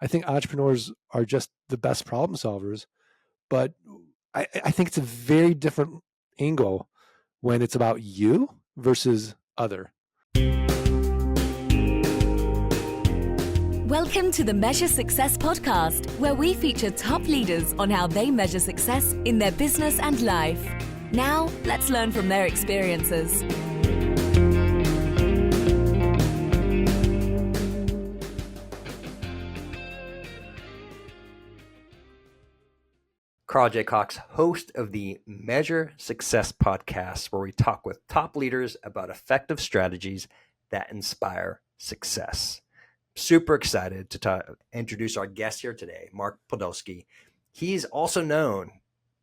I think entrepreneurs are just the best problem solvers, but I think it's a very different angle when it's about you versus other. Welcome to the Measure Success podcast, where we feature top leaders on how they measure success in their business and life. Now, let's learn from their experiences. Carl J. Cox, host of the Measure Success podcast, where we talk with top leaders about effective strategies that inspire success. Super excited to introduce our guest here today, Mark Podolsky. He's also known,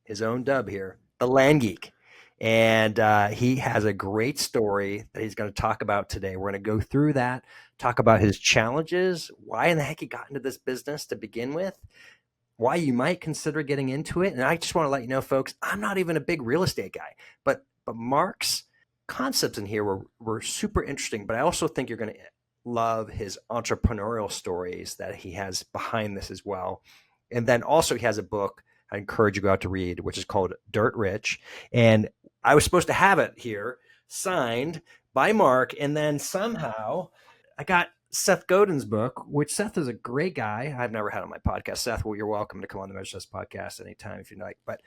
his own dub here, the Land Geek. And he has a great story that he's going to talk about today. We're going to go through that, talk about his challenges, why in the heck he got into this business to begin with, why you might consider getting into it. And I just want to let you know, folks, I'm not even a big real estate guy, but Mark's concepts in here were super interesting. But I also think you're going to love his entrepreneurial stories that he has behind this as well. And then also he has a book I encourage you to go out to read, which is called Dirt Rich. And I was supposed to have it here signed by Mark. And then somehow I got Seth Godin's book, which Seth is a great guy. I've never had on my podcast. Seth, well, you're welcome to come on the Measure Success podcast anytime if you like, but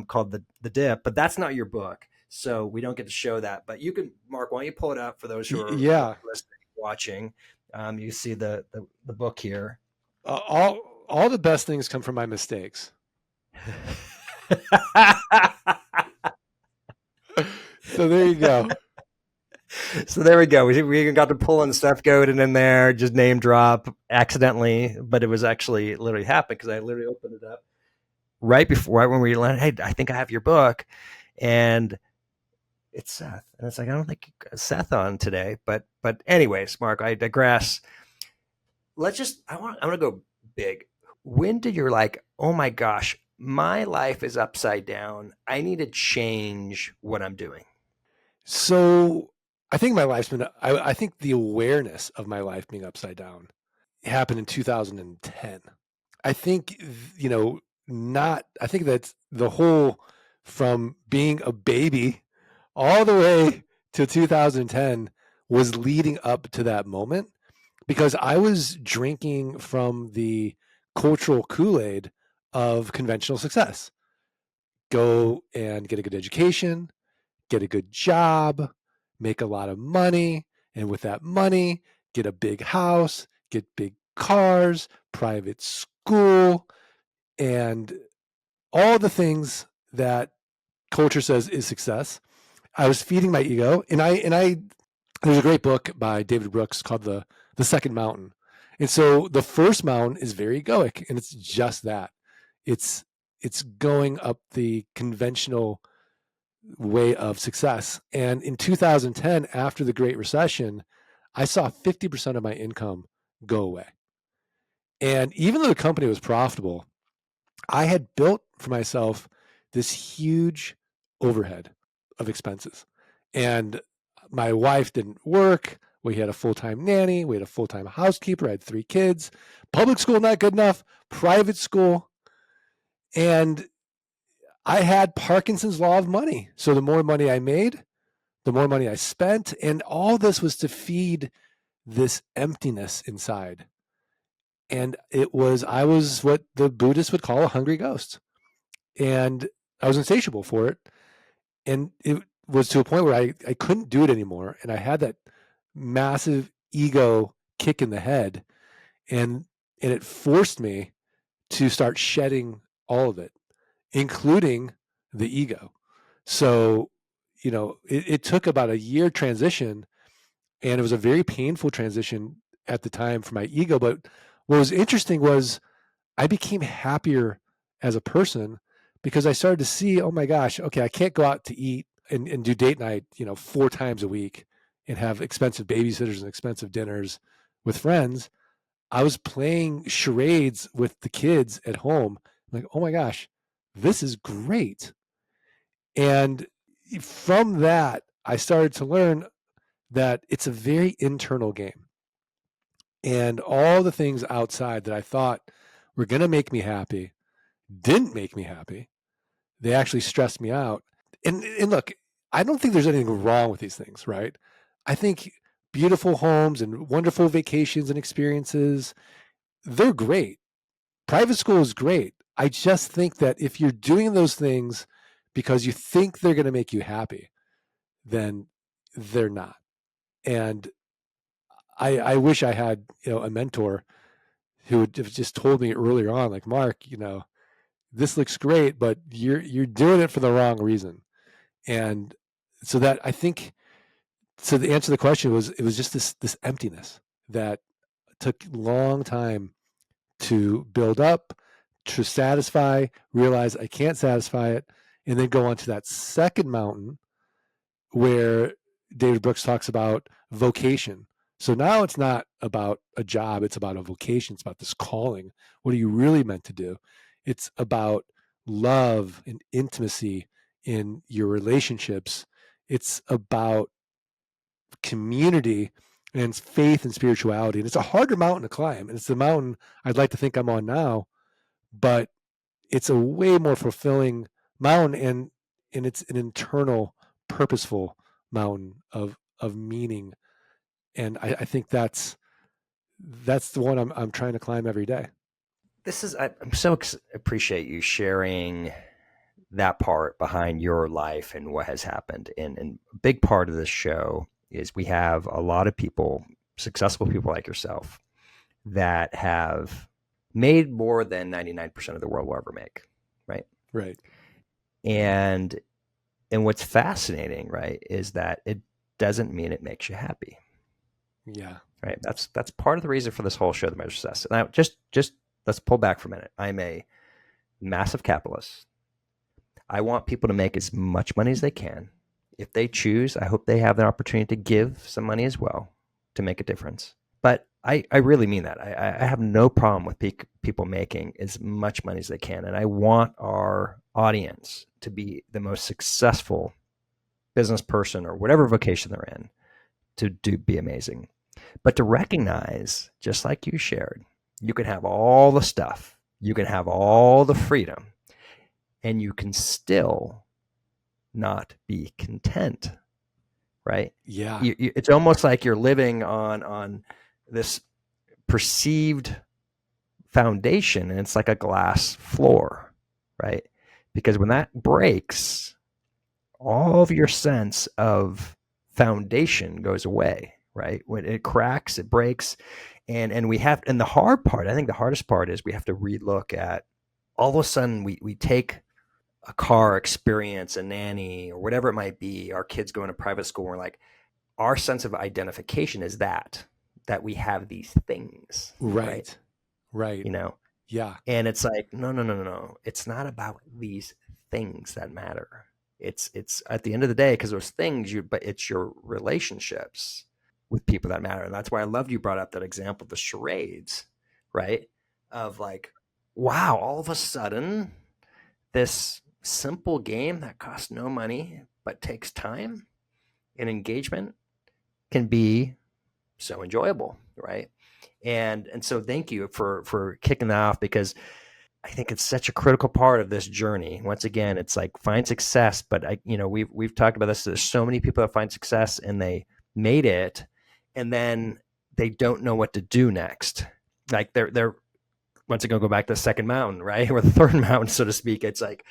called the Dip, but that's not your book. So we don't get to show that, but you can, Mark, why don't you pull it up for those who are listening, watching. You see the book here. All the best things come from my mistakes. So there you go. So there we go. We even got to pull in Seth Godin in there, just name drop accidentally, but it was actually literally happened because I literally opened it up right when we landed. Hey, I think I have your book, and it's Seth, and it's like I don't think Seth on today, but anyways, Mark, I digress. I want to go big. When did you're like, oh my gosh, my life is upside down. I need to change what I'm doing. So I think my life's been, I think the awareness of my life being upside down happened in 2010. I think, I think that's the whole from being a baby all the way to 2010 was leading up to that moment because I was drinking from the cultural Kool-Aid of conventional success. Go and get a good education, get a good job, make a lot of money, and with that money, get a big house, get big cars, private school, and all the things that culture says is success. I was feeding my ego, and there's a great book by David Brooks called The Second Mountain. And so the first mountain is very egoic, and it's just that. It's going up the conventional way of success. And in 2010, after the Great Recession, I saw 50% of my income go away. And even though the company was profitable, I had built for myself this huge overhead of expenses. And my wife didn't work. We had a full-time nanny. We had a full-time housekeeper. I had 3 kids. Public school, not good enough. Private school. And I had Parkinson's law of money. So the more money I made, the more money I spent. And all this was to feed this emptiness inside. And I was what the Buddhists would call a hungry ghost. And I was insatiable for it. And it was to a point where I couldn't do it anymore. And I had that massive ego kick in the head. And it forced me to start shedding all of it, including the ego. So, it took about a year transition, and it was a very painful transition at the time for my ego. But what was interesting was I became happier as a person because I started to see, oh my gosh, okay, I can't go out to eat and do date night, 4 times a week and have expensive babysitters and expensive dinners with friends. I was playing charades with the kids at home. I'm like, oh my gosh, this is great. And from that, I started to learn that it's a very internal game. And all the things outside that I thought were going to make me happy didn't make me happy. They actually stressed me out. And look, I don't think there's anything wrong with these things, right? I think beautiful homes and wonderful vacations and experiences, they're great. Private school is great. I just think that if you're doing those things because you think they're going to make you happy, then they're not. And I wish I had, a mentor who would have just told me earlier on, like, Mark, this looks great, but you're doing it for the wrong reason. And so that I think, so the answer to the question was, it was just this emptiness that took a long time to build up, to satisfy, realize I can't satisfy it, and then go on to that second mountain where David Brooks talks about vocation. So now it's not about a job, it's about a vocation, it's about this calling. What are you really meant to do? It's about love and intimacy in your relationships. It's about community and it's faith and spirituality. And it's a harder mountain to climb. And it's the mountain I'd like to think I'm on now, but it's a way more fulfilling mountain, and it's an internal, purposeful mountain of meaning. And I think that's the one I'm trying to climb every day. I'm so appreciate you sharing that part behind your life and what has happened. And a big part of this show is we have a lot of people, successful people like yourself, that have made more than 99% of the world will ever make, right? Right. And what's fascinating, right, is that it doesn't mean it makes you happy. Yeah. Right. That's part of the reason for this whole show, The Measure of Success. Now, just let's pull back for a minute. I'm a massive capitalist. I want people to make as much money as they can. If they choose, I hope they have the opportunity to give some money as well to make a difference. But I really mean that. I have no problem with people making as much money as they can. And I want our audience to be the most successful business person or whatever vocation they're in to be amazing. But to recognize, just like you shared, you can have all the stuff, you can have all the freedom, and you can still not be content, right? Yeah. It's almost like you're living on this perceived foundation, and it's like a glass floor, right? Because when that breaks, all of your sense of foundation goes away, right? When it cracks, it breaks. And the hard part, I think the hardest part is we have to relook at, all of a sudden we take a car experience, a nanny, or whatever it might be, our kids going to private school, we're like, our sense of identification is that we have these things. Right. Yeah. And it's like, no. It's not about these things that matter. It's at the end of the day, because those things, but it's your relationships with people that matter. And that's why I loved you brought up that example, the charades, right? Of like, wow, all of a sudden, this simple game that costs no money, but takes time and engagement can be so enjoyable, right? And so thank you for kicking that off, because I think it's such a critical part of this journey. Once again, it's like, find success, but we've talked about this. There's so many people that find success and they made it, and then they don't know what to do next. Like they're once again, go back to the second mountain, right? Or the third mountain, so to speak. It's like,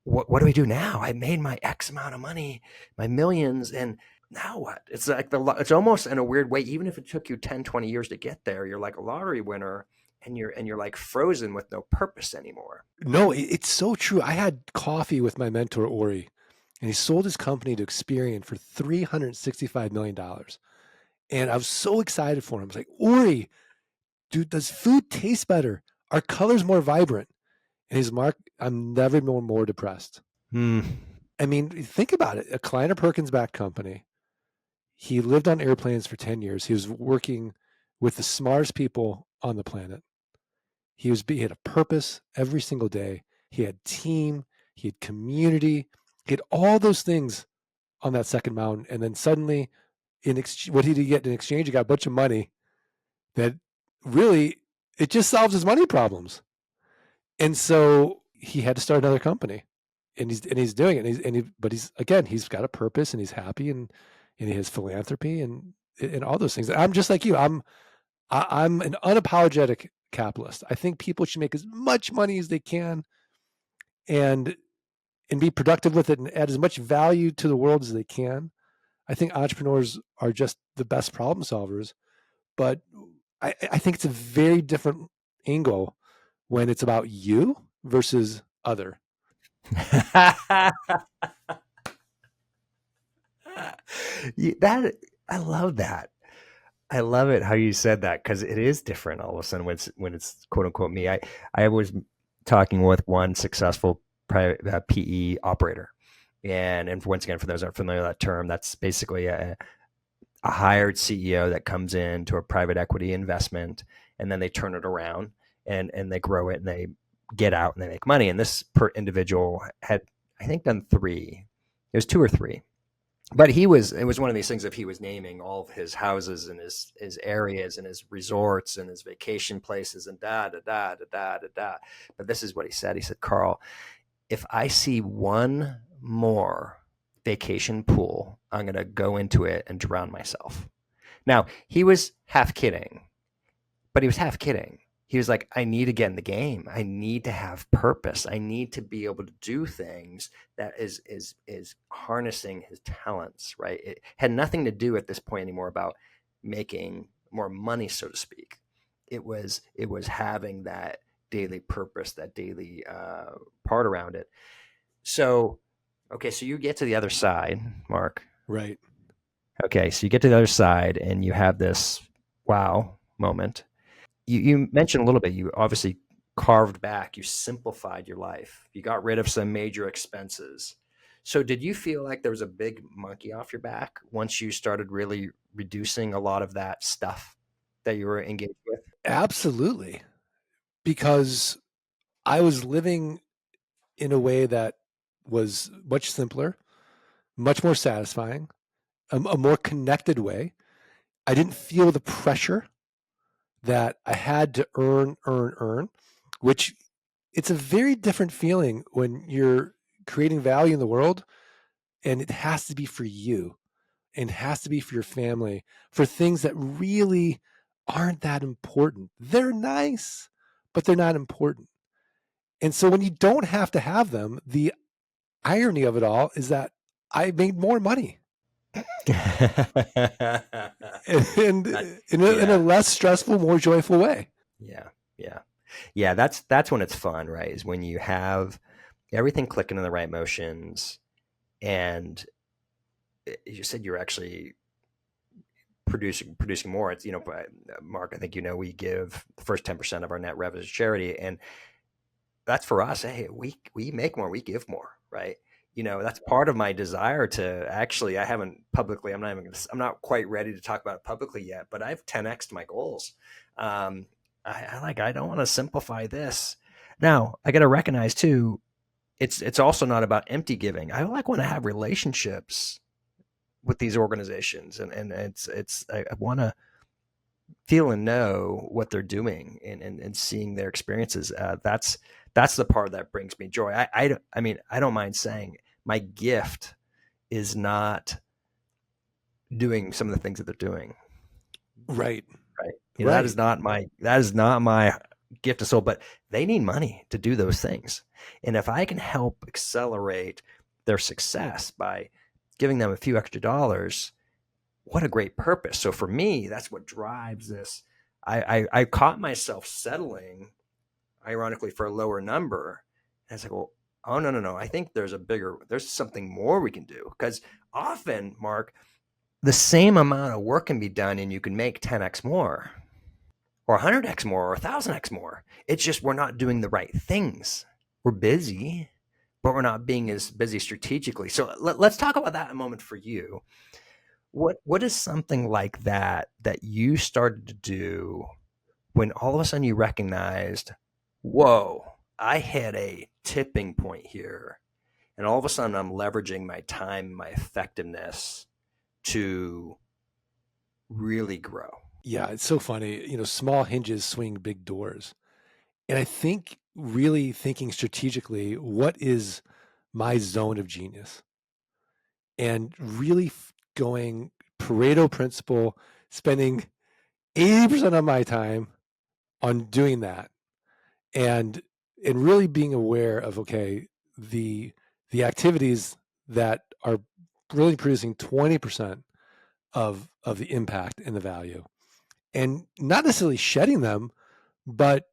what do we do now? I made my X amount of money, my millions, and now what? It's like it's almost in a weird way, even if it took you 10, 20 years to get there, you're like a lottery winner, and you're like frozen with no purpose anymore. No, it's so true. I had coffee with my mentor, Ori, and he sold his company to Experian for $365 million. And I was so excited for him. I was like, Ori, dude, does food taste better? Are colors more vibrant? And he's, Mark, I'm never been more depressed. I mean, think about it. A Kleiner Perkins backed company. He lived on airplanes for 10 years. He was working with the smartest people on the planet. He had a purpose every single day. He had team, he had community, he had all those things on that second mountain. And then suddenly, what did he get in exchange? He got a bunch of money that really it just solves his money problems. And so he had to start another company, and he's doing it. But he's got a purpose, and he's happy, and he has philanthropy and all those things. I'm just like you. I'm an unapologetic capitalist. I think people should make as much money as they can, and be productive with it, and add as much value to the world as they can. I think entrepreneurs are just the best problem solvers, but I think it's a very different angle when it's about you versus other. That I love that. I love it how you said that, because it is different all of a sudden when it's quote unquote me. I was talking with one successful private PE operator, and once again, for those who aren't familiar with that term, that's basically a hired CEO that comes into a private equity investment, and then they turn it around and they grow it, and they get out and they make money. And this per individual had, I think, done 3. It was 2 or 3. But it was one of these things, if he was naming all of his houses and his areas and his resorts and his vacation places and da da da da da da da. But this is what he said. He said, Carl, if I see one more vacation pool, I'm going to go into it and drown myself. Now, he was half kidding, but he was half kidding. He was like, I need to get in the game. I need to have purpose. I need to be able to do things that is harnessing his talents, right? It had nothing to do at this point anymore about making more money, so to speak. It was having that daily purpose, that daily part around it. So, okay, so you get to the other side, Mark. Right. Okay, so you get to the other side and you have this wow moment. You mentioned a little bit, you obviously carved back, you simplified your life, you got rid of some major expenses. So did you feel like there was a big monkey off your back once you started really reducing a lot of that stuff that you were engaged with? Absolutely. Because I was living in a way that was much simpler, much more satisfying, a more connected way. I didn't feel the pressure that I had to earn, which it's a very different feeling when you're creating value in the world, and it has to be for you, and has to be for your family, for things that really aren't that important. They're nice, but they're not important. And so when you don't have to have them, the irony of it all is that I made more money and in a less stressful, more joyful way. Yeah. That's when it's fun, right? Is when you have everything clicking in the right motions, and you said you're actually producing more. It's, Mark, I think, we give the first 10% of our net revenue to charity, and that's for us. Hey, we make more, we give more, right? That's part of my desire to actually, I'm not quite ready to talk about it publicly yet, but I've 10x'd my goals. I don't want to simplify this. Now I got to recognize too, it's also not about empty giving. I want to have relationships with these organizations, and I want to feel and know what they're doing, and seeing their experiences. That's the part that brings me joy. I mean, I don't mind saying my gift is not doing some of the things that they're doing. Right. Right. That is not my gift of soul, but they need money to do those things. And if I can help accelerate their success by giving them a few extra dollars, what a great purpose. So for me, that's what drives this. I caught myself settling, ironically, for a lower number. And it's like, well, oh, no. I think there's something more we can do. Because often, Mark, the same amount of work can be done and you can make 10x more or 100x more or 1000x more. It's just we're not doing the right things. We're busy, but we're not being as busy strategically. So let's talk about that a moment for you. What is something like that you started to do when all of a sudden you recognized, whoa, I hit a tipping point here, and all of a sudden I'm leveraging my time, my effectiveness to really grow? Yeah, it's so funny. Small hinges swing big doors. And I think really thinking strategically, what is my zone of genius? And really going Pareto principle, spending 80% of my time on doing that, and really being aware of, okay, the activities that are really producing 20% of the impact and the value, and not necessarily shedding them, but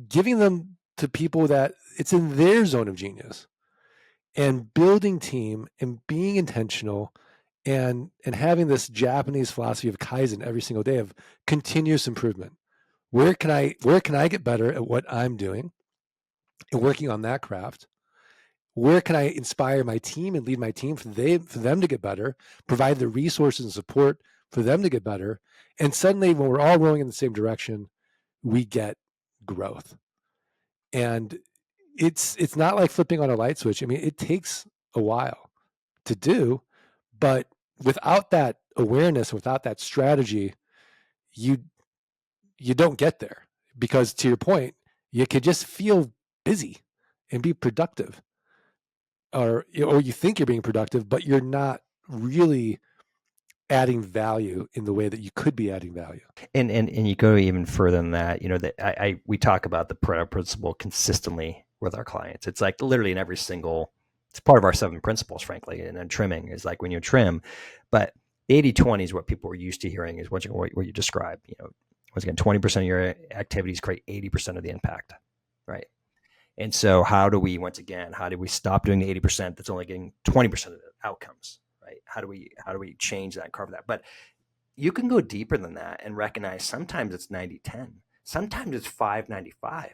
giving them to people that it's in their zone of genius, and building team and being intentional, and having this Japanese philosophy of Kaizen every single day, of continuous improvement. Where can I get better at what I'm doing and working on that craft? Where can I inspire my team and lead my team for them to get better, provide the resources and support for them to get better? And suddenly, when we're all rowing in the same direction, we get growth. And it's not like flipping on a light switch. I mean, it takes a while to do, but without that awareness, without that strategy, you don't get there, because, to your point, you could just feel busy and be productive, or you think you're being productive, but you're not really adding value in the way that you could be adding value. And you go even further than that. That we talk about the Pareto principle consistently with our clients. It's like literally in every single. It's part of our 7 principles, frankly. And then trimming is like when you trim, but 80-20 is what people are used to hearing, is what you describe. Once again, 20% of your activities create 80% of the impact, right? And so how do we stop doing the 80% that's only getting 20% of the outcomes, right? How do we change that and carve that? But you can go deeper than that and recognize sometimes it's 90-10. Sometimes it's 5-95,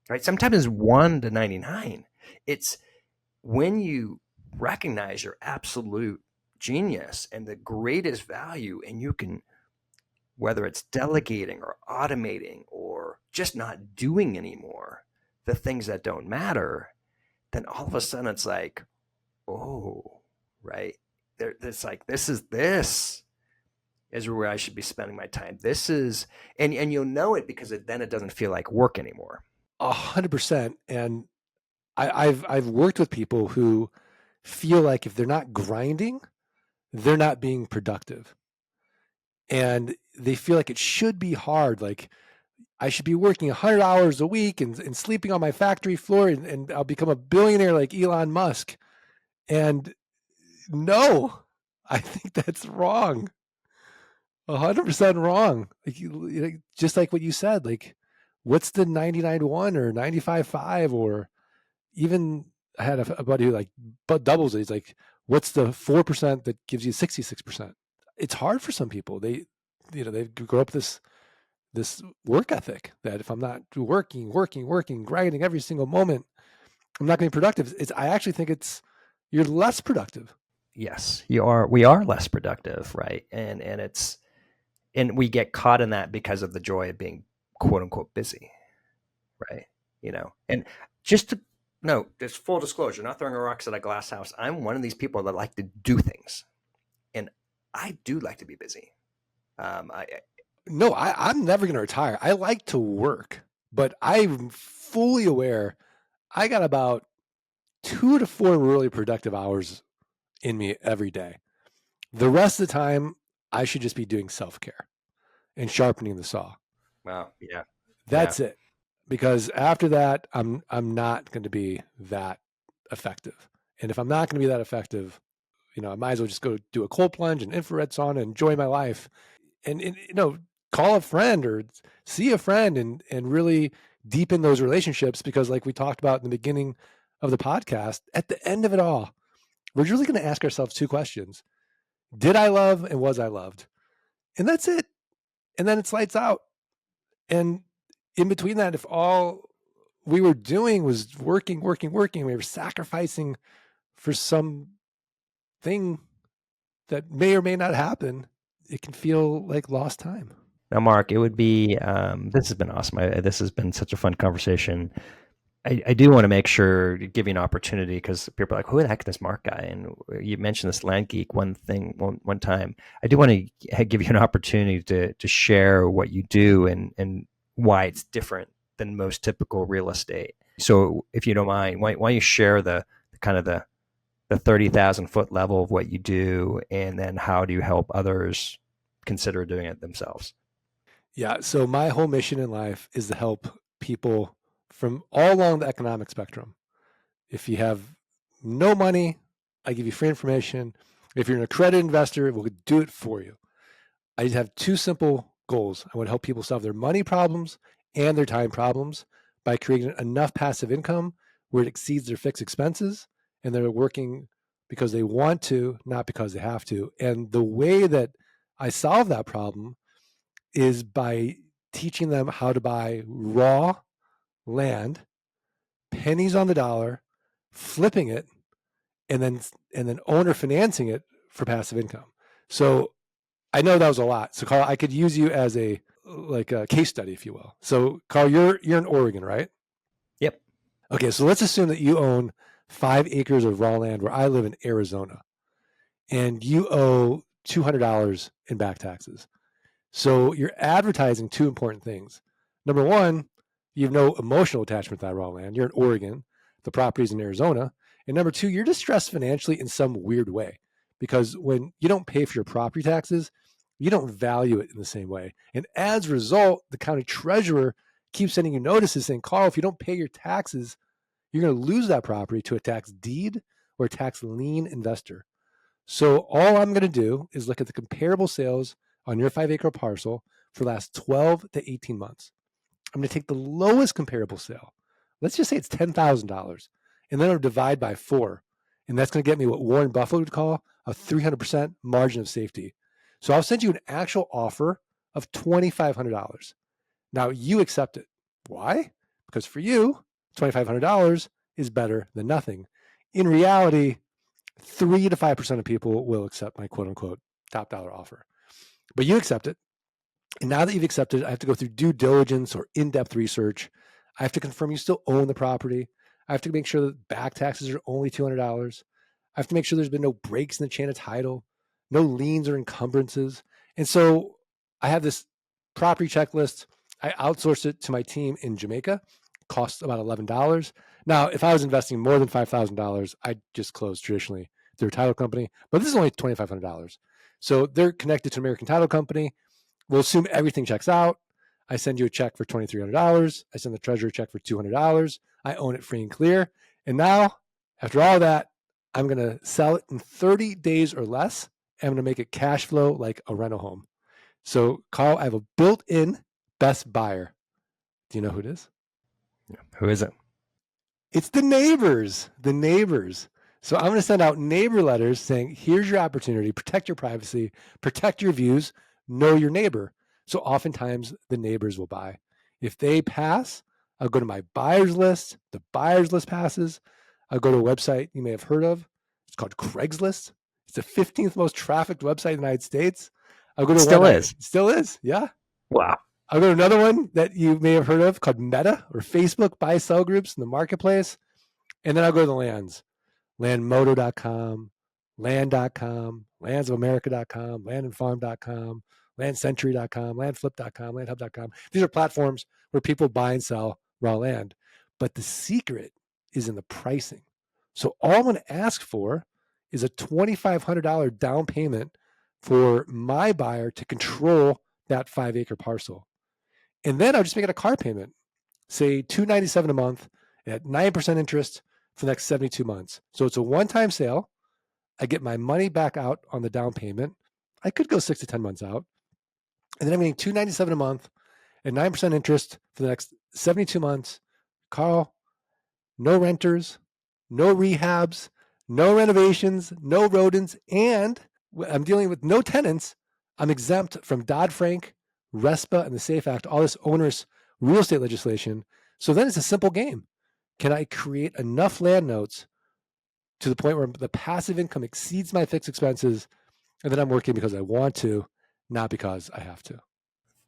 right? Sometimes it's 1-99. It's when you recognize your absolute genius and the greatest value, and you can, whether it's delegating or automating or just not doing anymore the things that don't matter, then all of a sudden it's like, oh, right? It's like, this is where I should be spending my time. This is, and you'll know it because then it doesn't feel like work anymore. 100%. And I've worked with people who feel like if they're not grinding, they're not being productive. And they feel like it should be hard. Like, I should be working 100 hours a week and sleeping on my factory floor, and I'll become a billionaire like Elon Musk. And no, I think that's wrong. 100% wrong. Like, just like what you said, like, what's the 99-1 or 95-5, or even, I had a buddy who doubles it. He's like, what's the 4% that gives you 66%? It's hard for some people. They grow up this work ethic that if I'm not working, grinding every single moment, I'm not going to be productive. I actually think you're less productive. Yes, we are less productive, right? And we get caught in that because of the joy of being quote unquote busy, right? And just full disclosure, not throwing rocks at a glass house. I'm one of these people that like to do things, and I do like to be busy. I'm never going to retire. I like to work, but I'm fully aware I got about 2 to 4 really productive hours in me every day. The rest of the time, I should just be doing self-care and sharpening the saw. Wow. Yeah. That's it. Because after that, I'm not going to be that effective. And if I'm not going to be that effective, I might as well just go do a cold plunge and infrared sauna and enjoy my life. And call a friend or see a friend and really deepen those relationships, because, like we talked about in the beginning of the podcast, at the end of it all, we're really going to ask ourselves 2 questions. Did I love, and was I loved? And that's it. And then it's lights out. And in between that, if all we were doing was working, we were sacrificing for some thing that may or may not happen, it can feel like lost time. Now, Mark, it would be, this has been awesome. This has been such a fun conversation. I do want to make sure to give you an opportunity because people are like, who the heck is this Mark guy? And you mentioned this Land Geek one time. I do want to give you an opportunity to share what you do and why it's different than most typical real estate. So if you don't mind, why don't you share the kind of the 30,000 foot level of what you do, and then how do you help others consider doing it themselves? Yeah. So my whole mission in life is to help people from all along the economic spectrum. If you have no money, I give you free information. If you're an accredited investor, we'll do it for you. I just have two simple goals. I want to help people solve their money problems and their time problems by creating enough passive income where it exceeds their fixed expenses and they're working because they want to, not because they have to. And the way that I solve that problem is by teaching them how to buy raw land, pennies on the dollar, flipping it, and then owner financing it for passive income. So I know that was a lot. So Carl, I could use you as a case study, if you will. So Carl, you're in Oregon, right? Yep. Okay, so let's assume that you own 5 acres of raw land where I live in Arizona, and you owe $200 in back taxes. So you're advertising two important things. Number one, you have no emotional attachment to that raw land. You're in Oregon, the property's in Arizona. And number two, you're distressed financially in some weird way because when you don't pay for your property taxes, you don't value it in the same way. And as a result, the county treasurer keeps sending you notices saying, Carl, if you don't pay your taxes, you're going to lose that property to a tax deed or a tax lien investor. So all I'm going to do is look at the comparable sales on your 5 acre parcel for the last 12 to 18 months. I'm going to take the lowest comparable sale. Let's just say it's $10,000. And then I'll divide by 4. And that's going to get me what Warren Buffett would call a 300% margin of safety. So I'll send you an actual offer of $2,500. Now you accept it. Why? Because for you, $2,500 is better than nothing. In reality, 3 to 5% of people will accept my quote unquote top dollar offer. But you accept it. And now that you've accepted, I have to go through due diligence or in-depth research. I have to confirm you still own the property. I have to make sure that back taxes are only $200. I have to make sure there's been no breaks in the chain of title, no liens or encumbrances. And so I have this property checklist. I outsource it to my team in Jamaica. It costs about $11. Now, if I was investing more than $5,000, I'd just close traditionally through a title company. But this is only $2,500. So they're connected to an American title company. We'll assume everything checks out. I send you a check for $2,300. I send the treasurer a check for $200. I own it free and clear. And now, after all that, I'm going to sell it in 30 days or less. I'm going to make it cash flow like a rental home. So, Carl, I have a built-in best buyer. Do you know who it is? Who is it? It's the neighbors. The neighbors. So I'm going to send out neighbor letters saying, here's your opportunity. Protect your privacy. Protect your views. Know your neighbor. So oftentimes the neighbors will buy. If they pass, I'll go to my buyers list. The buyers list passes. I'll go to a website you may have heard of. It's called Craigslist. It's the 15th most trafficked website in the United States. I'll go to Still is. Still is. Yeah. Wow. I'll go to another one that you may have heard of called Meta or Facebook buy sell groups in the marketplace. And then I'll go to the lands. Landmoto.com, land.com, landsofamerica.com, landandfarm.com, landcentury.com, landflip.com, landhub.com. These are platforms where people buy and sell raw land. But the secret is in the pricing. So all I'm going to ask for is a $2,500 down payment for my buyer to control that 5 acre parcel. And then I'll just make it a car payment, say $297 a month at 9% interest for the next 72 months. So it's a one-time sale. I get my money back out on the down payment. I could go 6 to 10 months out. And then I'm getting $297 a month at 9% interest for the next 72 months. Carl, no renters, no rehabs, no renovations, no rodents, and I'm dealing with no tenants. I'm exempt from Dodd-Frank, RESPA, and the SAFE Act, all this onerous real estate legislation. So then it's a simple game. Can I create enough land notes to the point where the passive income exceeds my fixed expenses, and then I'm working because I want to, not because I have to?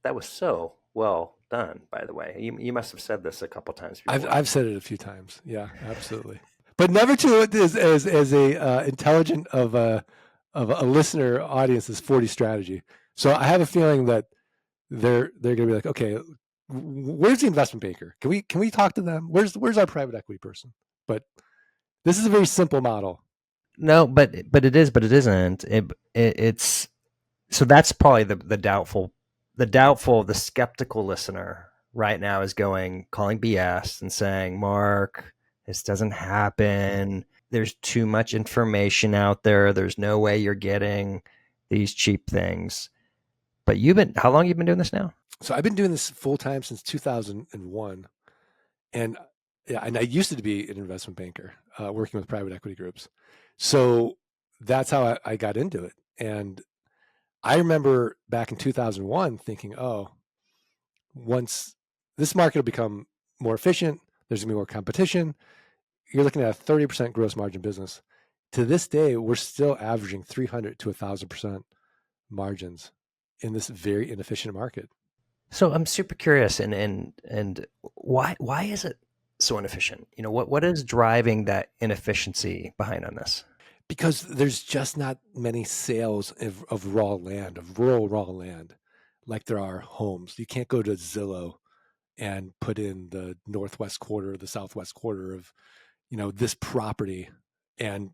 That was so well done, by the way. You must have said this a couple times before. I've said it a few times. Yeah, absolutely. But never to it as a intelligent of a listener audience is 40 strategy. So I have a feeling that they're going to be like, okay, where's the investment banker? Can we talk to them? Where's our private equity person? But this is a very simple model. No, but it is, but it isn't. It's so that's probably the skeptical listener right now is calling BS and saying, Mark, this doesn't happen. There's too much information out there. There's no way you're getting these cheap things. But how long have you been doing this now? So I've been doing this full time since 2001. And yeah, and I used to be an investment banker working with private equity groups. So that's how I got into it. And I remember back in 2001 thinking, oh, once this market will become more efficient, there's going to be more competition. You're looking at a 30% gross margin business. To this day, we're still averaging 300 to 1,000% margins in this very inefficient market. So I'm super curious, and why is it so inefficient? What is driving that inefficiency behind on this? Because there's just not many sales of raw land, of rural raw land, like there are homes. You can't go to Zillow and put in the northwest quarter, the southwest quarter of, this property, and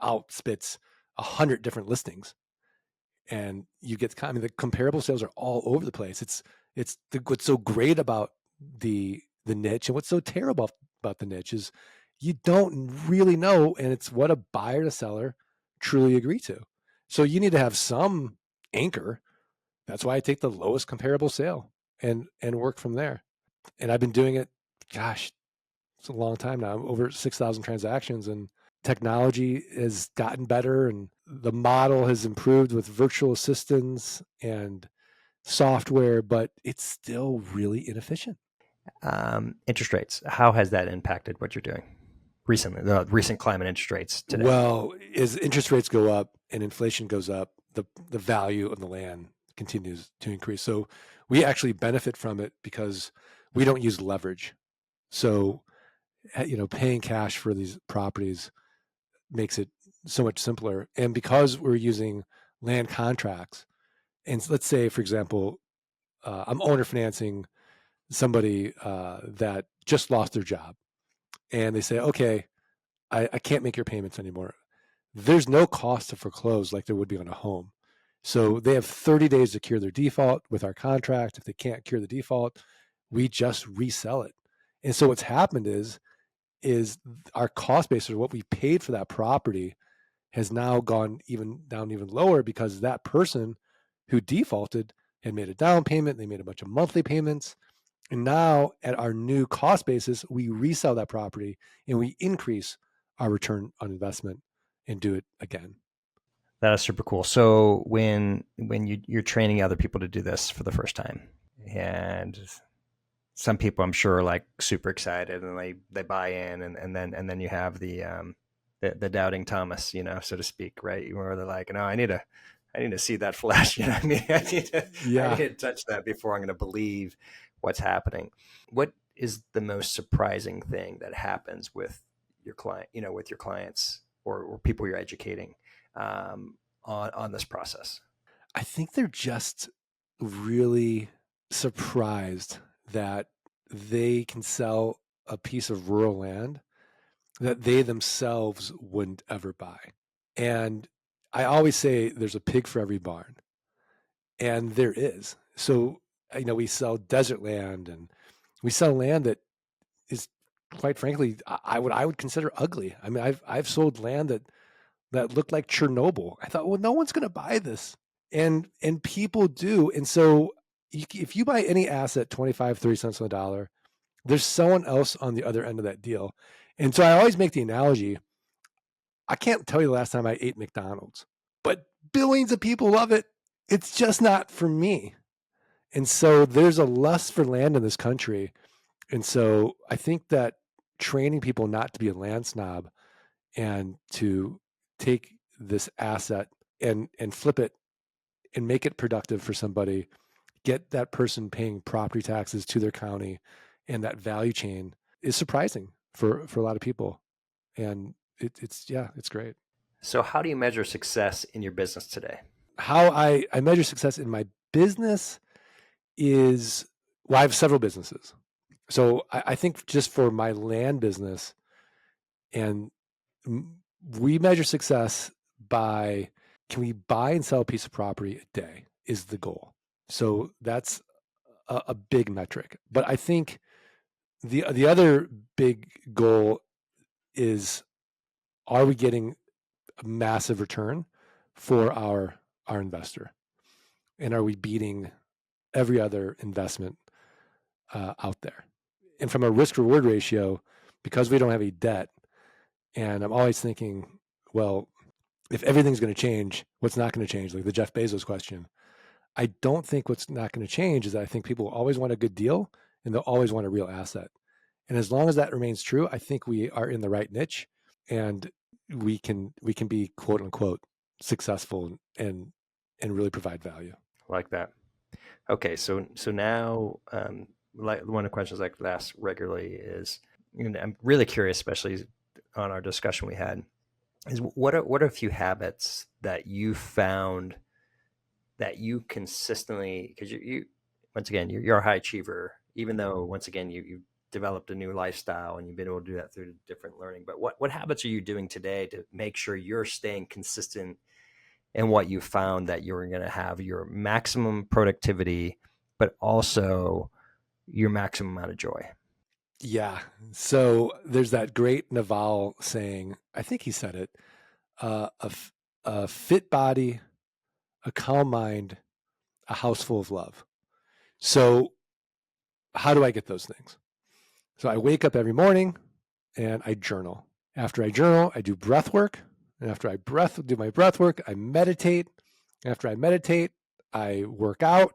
out spits 100 different listings, and you get the comparable sales are all over the place. What's so great about the niche, and what's so terrible about the niche is you don't really know, and it's what a buyer and a seller truly agree to. So you need to have some anchor. That's why I take the lowest comparable sale and work from there. And I've been doing it, gosh, it's a long time now, over 6,000 transactions, and technology has gotten better, and the model has improved with virtual assistants and software, but it's still really inefficient. Interest rates. How has that impacted what you're doing recently? The recent climate interest rates today. Well, as interest rates go up and inflation goes up, the value of the land continues to increase. So we actually benefit from it because we don't use leverage. So, paying cash for these properties makes it so much simpler. And because we're using land contracts, and let's say, for example, I'm owner financing somebody that just lost their job, and they say, okay, I can't make your payments anymore. There's no cost to foreclose like there would be on a home. So they have 30 days to cure their default with our contract. If they can't cure the default, we just resell it. And so what's happened is our cost base, or what we paid for that property, has now gone even lower, because that person who defaulted had made a down payment. They made a bunch of monthly payments. And now at our new cost basis, we resell that property and we increase our return on investment and do it again. That is super cool. So when you're training other people to do this for the first time, and some people I'm sure are like super excited and they buy in, and then you have the doubting Thomas, so to speak, right? Where they're like, no, I need to see that flesh. I mean, I need to touch that before I'm going to believe what's happening. What is the most surprising thing that happens with your client, with your clients or people you're educating on this process? I think they're just really surprised that they can sell a piece of rural land that they themselves wouldn't ever buy. And I always say there's a pig for every barn, and there is. So, we sell desert land, and we sell land that is, quite frankly, I would consider ugly. I mean, I've sold land that looked like Chernobyl. I thought, well, no one's going to buy this, and people do. And so if you buy any asset 25, 30 cents on the dollar, there's someone else on the other end of that deal. And so I always make the analogy, I can't tell you the last time I ate McDonald's, but billions of people love it. It's just not for me. And so there's a lust for land in this country. And so I think that training people not to be a land snob and to take this asset and flip it and make it productive for somebody get that person paying property taxes to their county, and that value chain is surprising for a lot of people. And it's great. So how do you measure success in your business today? How I measure success in my business is, well, I have several businesses. So I think just for my land business, and we measure success by, can we buy and sell a piece of property a day is the goal. So that's a big metric. But I think the other big goal is, are we getting a massive return for our investor? And are we beating every other investment out there? And from a risk reward ratio, because we don't have any debt, and I'm always thinking, well, if everything's going to change, what's not going to change? Like the Jeff Bezos question. I don't think what's not going to change is that I think people always want a good deal and they'll always want a real asset. And as long as that remains true, I think we are in the right niche, and we can be quote unquote successful and really provide value. Like that. Okay, so now, like one of the questions I like to ask regularly is, I'm really curious, especially on our discussion we had, is what are a few habits that you found that you consistently, because you once again you're a high achiever, even though once again you developed a new lifestyle and you've been able to do that through different learning. But what habits are you doing today to make sure you're staying consistent in what you found that you're going to have your maximum productivity, but also your maximum amount of joy? Yeah. So there's that great Naval saying, I think he said it, a fit body, a calm mind, a house full of love. So how do I get those things? So I wake up every morning and I journal. After I journal, I do breath work. And after I do my breath work, I meditate. After I meditate, I work out.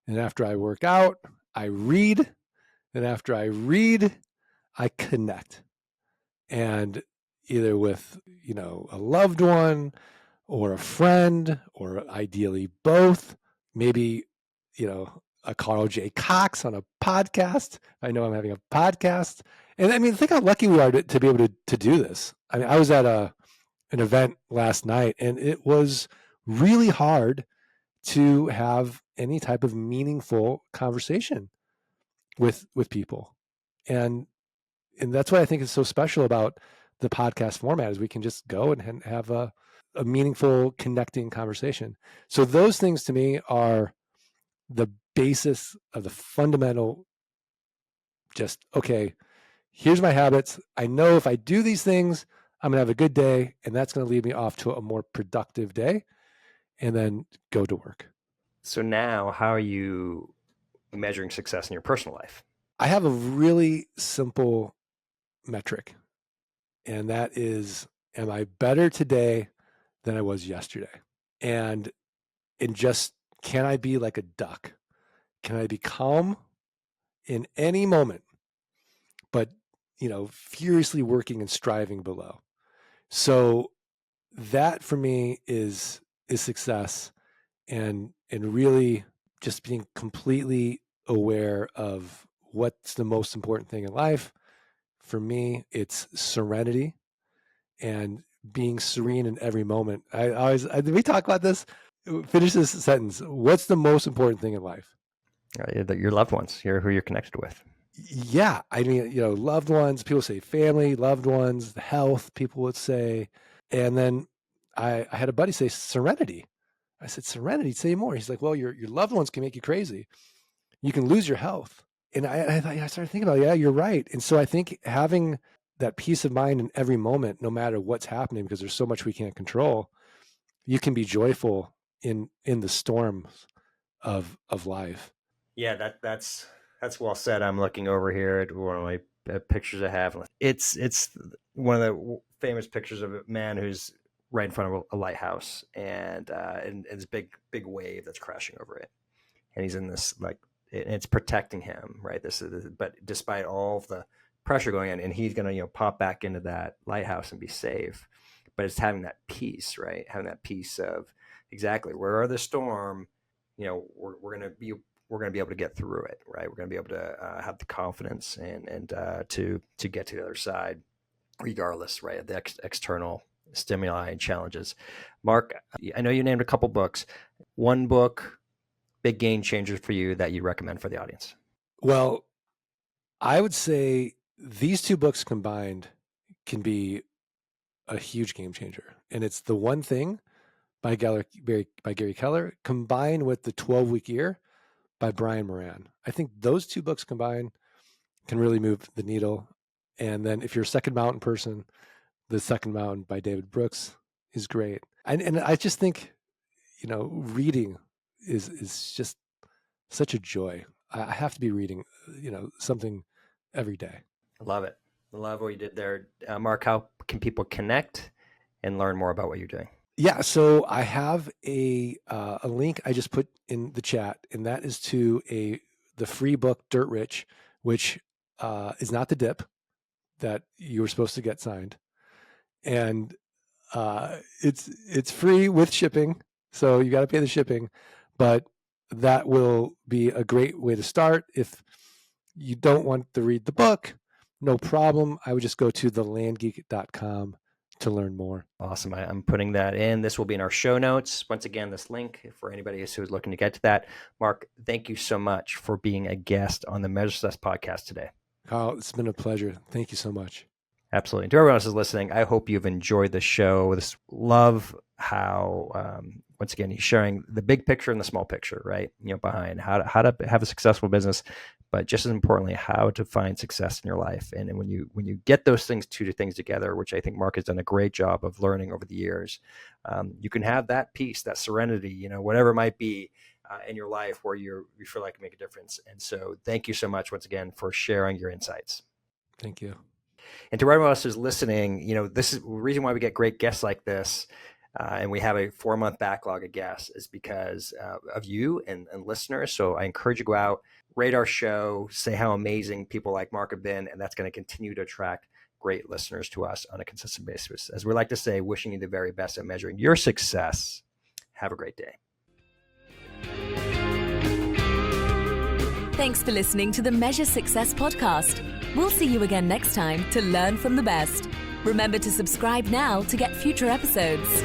And after I work out, I read. And after I read, I connect. And either with, a loved one or a friend, or ideally both, maybe, a Carl J. Cox on a podcast. I know I'm having a podcast. And I mean, think how lucky we are to be able to do this. I mean, I was at an event last night, and it was really hard to have any type of meaningful conversation with people. And that's what I think is so special about the podcast format, is we can just go and have a meaningful connecting conversation. So those things to me are the basis of the fundamental, just, okay, here's my habits. I know if I do these things, I'm going to have a good day, and that's going to lead me off to a more productive day, and then go to work. So now, how are you measuring success in your personal life? I have a really simple metric, and that is, am I better today than I was yesterday? And just, can I be like a duck? Can I be calm in any moment, but, furiously working and striving below? So that for me is success, and really just being completely aware of what's the most important thing in life. For me, it's serenity and being serene in every moment. We talk about this. Finish this sentence. What's the most important thing in life? Your loved ones, who you're connected with. Yeah. I mean, loved ones, people say family, loved ones, health, people would say. And then I had a buddy say serenity. I said, serenity, say more. He's like, well, your loved ones can make you crazy. You can lose your health. And I started thinking about, yeah, you're right. And so I think having that peace of mind in every moment, no matter what's happening, because there's so much we can't control, you can be joyful in the storms of life. Yeah, that's well said. I'm looking over here at one of my pictures I have. It's one of the famous pictures of a man who's right in front of a lighthouse, and it's big wave that's crashing over it, and he's in this, like, it's protecting him, right? But despite all of the pressure going in, and he's gonna pop back into that lighthouse and be safe. But it's having that peace, right? Having that peace of, exactly, where are the storm, we're gonna be we're going to be able to get through it, right? We're going to be able to have the confidence and to get to the other side, regardless, right, of the external stimuli and challenges. Mark, I know you named a couple books. One book, big game changer for you that you recommend for the audience? Well, I would say these two books combined can be a huge game changer. And it's The One Thing by Gary Keller combined with The 12-Week Year by Brian Moran. I think those two books combined can really move the needle. And then if you're a Second Mountain person, The Second Mountain by David Brooks is great. And I just think, reading is just such a joy. I have to be reading, something every day. I love it. I love what you did there. Mark, how can people connect and learn more about what you're doing? Yeah, so I have a link I just put in the chat, and that is to the free book Dirt Rich, which is not the dip that you were supposed to get signed, and it's free with shipping, so you got to pay the shipping, but that will be a great way to start. If you don't want to read the book, no problem. I would just go to thelandgeek.com to learn more. Awesome. I'm putting that in. This will be in our show notes. Once again, this link for anybody who's looking to get to that. Mark, thank you so much for being a guest on the Measure Success podcast today. Carl, it's been a pleasure. Thank you so much. Absolutely. To everyone else who's listening, I hope you've enjoyed the show. Love how, once again, he's sharing the big picture and the small picture, right? Behind how to have a successful business, but just as importantly, how to find success in your life. And when you get those two things together, which I think Mark has done a great job of learning over the years, you can have that peace, that serenity, whatever it might be in your life where you feel like you make a difference. And so thank you so much once again for sharing your insights. Thank you. And to everyone else who's listening, this is the reason why we get great guests like this. And we have a 4-month backlog of guests is because of you and listeners. So I encourage you to go out, rate our show, say how amazing people like Mark have been, and that's going to continue to attract great listeners to us on a consistent basis. As we like to say, wishing you the very best at measuring your success. Have a great day. Thanks for listening to the Measure Success podcast. We'll see you again next time to learn from the best. Remember to subscribe now to get future episodes.